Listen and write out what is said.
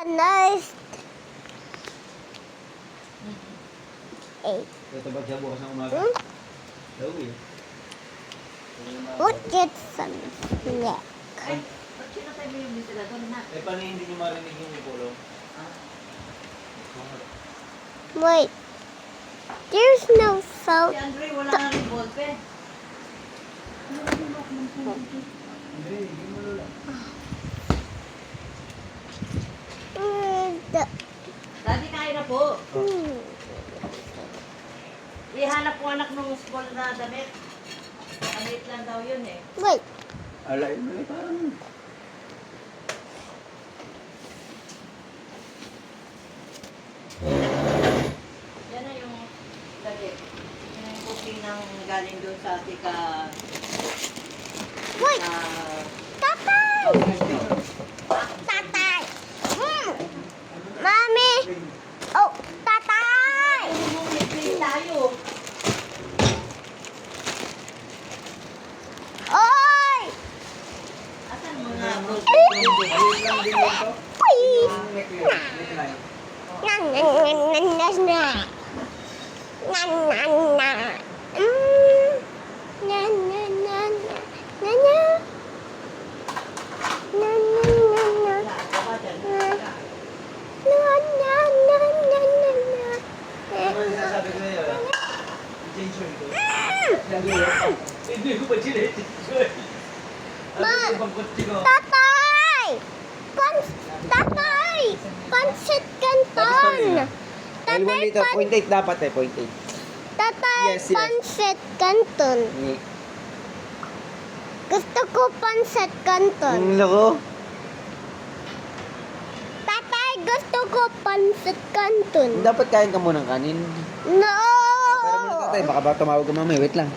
nice. Eight. Ito ba siya bukas ng umaga? Daw eh. Look at some snack. Ay, ba't kinatay mo yung ventilador na? Eh, paano hindi nyo marinig yung ipulong? Wait. There's no Si sound. Andre, wala na rin ballpen. Hindi, hindi mo lula. Daddy, kain na po. Hmm. Ihanap ko anak ng small na damit. Maliit lang daw yun eh. Wait. Alay mo eh, parang... Yan na yung damit. Yan na yung cooking ng galing doon sa tika... Wait. Uh, Tatay. Tatay. Mommy. Oh, tatay. Bumibili tayo. Oy. Asan mo nga? Ayun lang din yun to. Please. Yung neckline. Nan nan nan nan nan nan. Nan nan nan. Nan nan nan. Nan nan. Nan nan nan nan. Wala ka ba dyan? Nan nan nan nan nan nan. Ano yung sasabi ko sa'yo? I-change mo ito. Lagi yun. Hindi ko pa change. Ma. Ano yung pangkotse ko? Tatay! Tatay! Pansit Canton! Tatay, dito, 0.8 dapat eh, 0.8. Tatay, Yes, yes. Pansit Canton. Gusto ko Pansit Canton. Loko. Tatay, gusto ko Pansit Canton. Dapat kain ka muna ng kanin. No! Pero muna tatay, baka ba tumawag ka mamaya. Wait lang.